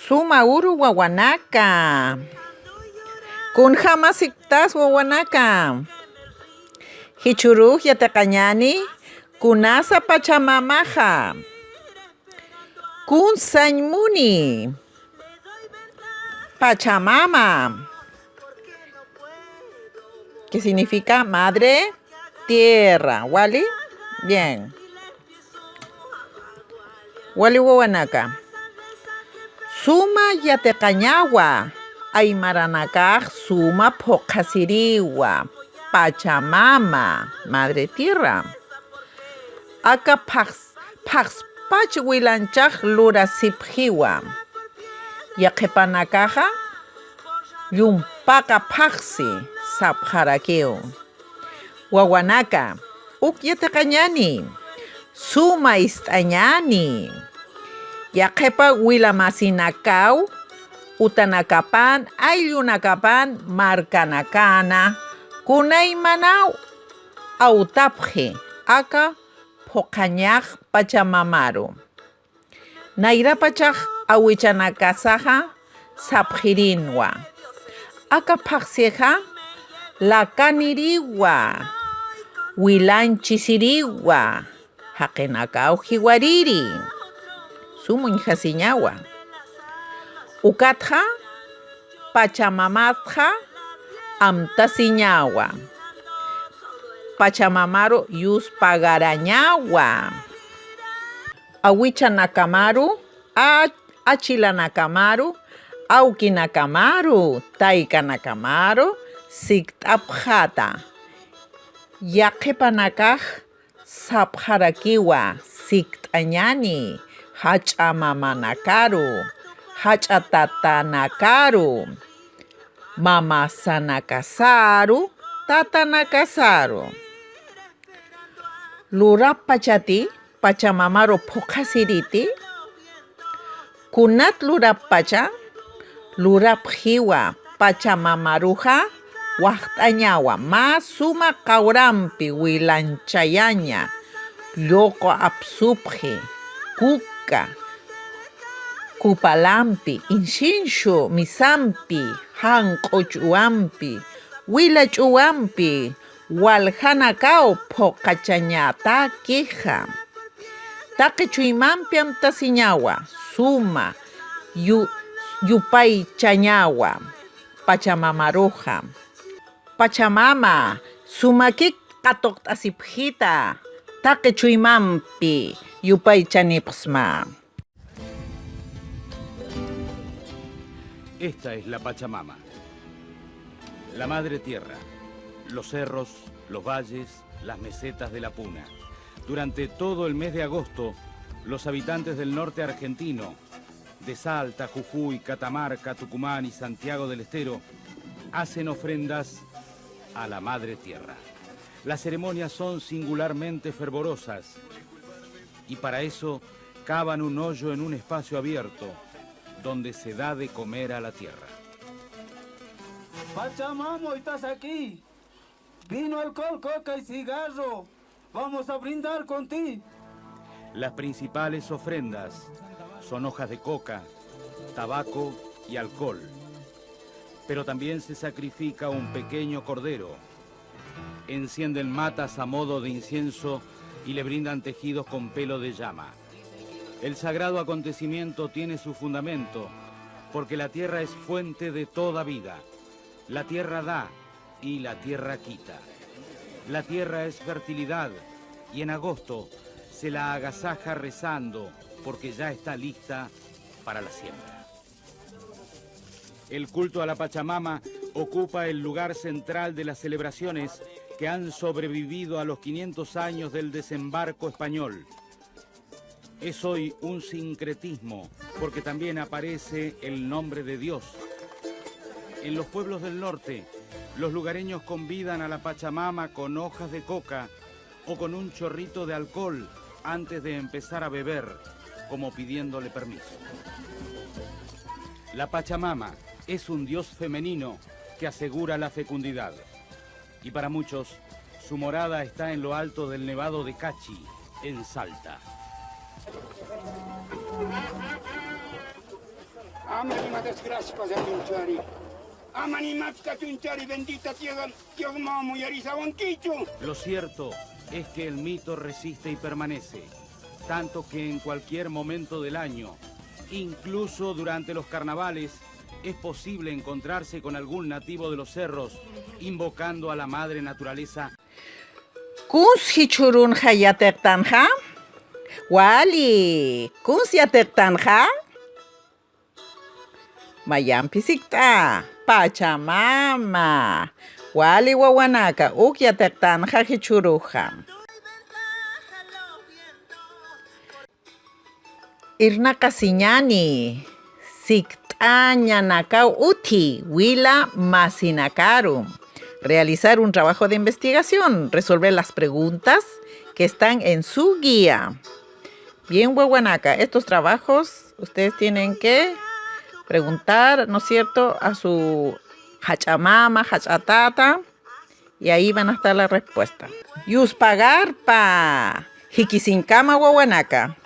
Suma uru wawanaka. Kun hamasiktas wawanaka. Hichuru yatakañani kunasa pachamamaja. Kun sañmuni. Pachamama. ¿Qué significa madre tierra? ¿Wali? Bien. Wali wawanaka. Suma yatecañagua, aymaranacaj suma pocasiriwa, Pachamama, madre tierra. Aka pax wilanchaj lura sipjiwa. Yaquepanakaja, yumpaka paxi, sapjarakeo. Wawanaka, yatecañani, suma istañani. Yaquepa wilamasinakau, utanakapan, ayunakapan, markanakana, kunaymanau, autapje, aka pokañaj pachamamaru. Nairapachaj awichanakasaja, sapjirinwa. Aka paxieja, lakaniriwa, wilanchisiriwa, hakenakau jiwariri. Sumun hasiñawa. Ukatja, Pachamamatja, amtasiñawa. Pachamamaru yuspagarañawa. Awichanakamaru, achilanakamaru, aukinakamaru, taikanakamaru, siktapjata. Yaquepanakaj, sapjarakiwa, siktañani. Hachamamanakaru, hachatatanakaru, mamasanakasaru, tatanakasaru. Lurapachati, pachamamaru pokasiriti, kunat lurapacha, lurapjiwa, pachamamaruja, waqtañawa, masuma kaurampi wilanchayaña, loko apsupji, kuka, kupalampi, inshinshu, misampi, hanq'uch'uwanpi, wilach'uwanpi, walhanakau pokachañata kija. Taqichuymanpi amtasiñawa, suma, yupaychañawa, pachamamaruja. Pachamama, sumakik qatoqt'asipjita, taqichuymanpi, yupaychanipsma. Esta es la Pachamama, la madre tierra, los cerros, los valles, las mesetas de la Puna. Durante todo el mes de agosto, los habitantes del norte argentino, de Salta, Jujuy, Catamarca, Tucumán y Santiago del Estero, hacen ofrendas a la madre tierra. Las ceremonias son singularmente fervorosas y para eso cavan un hoyo en un espacio abierto donde se da de comer a la tierra. Pachamama, estás aquí. Vino, alcohol, coca y cigarro. Vamos a brindar contigo. Las principales ofrendas son hojas de coca, tabaco y alcohol. Pero también se sacrifica un pequeño cordero. Encienden matas a modo de incienso y le brindan tejidos con pelo de llama. El sagrado acontecimiento tiene su fundamento porque la tierra es fuente de toda vida. La tierra da y la tierra quita. La tierra es fertilidad y en agosto se la agasaja rezando porque ya está lista para la siembra. El culto a la Pachamama ocupa el lugar central de las celebraciones que han sobrevivido a los 500 años del desembarco español. Es hoy un sincretismo, porque también aparece el nombre de Dios. En los pueblos del norte, los lugareños convidan a la Pachamama con hojas de coca o con un chorrito de alcohol antes de empezar a beber, como pidiéndole permiso. La Pachamama es un dios femenino que asegura la fecundidad. Y para muchos, su morada está en lo alto del Nevado de Cachi, en Salta. Amanima desgracia para Tunchari. Amanimatka Tunchari, bendita tierra, Dios mamo y Arizabanquicho. Lo cierto es que el mito resiste y permanece, tanto que en cualquier momento del año, incluso durante los carnavales, es posible encontrarse con algún nativo de los cerros invocando a la madre naturaleza. Kuns hichurun hayatektanja? Wali, kuns yatektanja? Mayampisikta, Pachamama. Wali wawanaka, ukyatektanja hichuruja. Irna Casiñani, Siktañanakau Uti, Huila Masinakaru. Realizar un trabajo de investigación, resolver las preguntas que están en su guía. Bien, Huahuanaca, estos trabajos ustedes tienen que preguntar, ¿no es cierto?, a su hachamama, hachatata, y ahí van a estar la respuesta. Yuspagarpa, Jikisincama, Huahuanaca.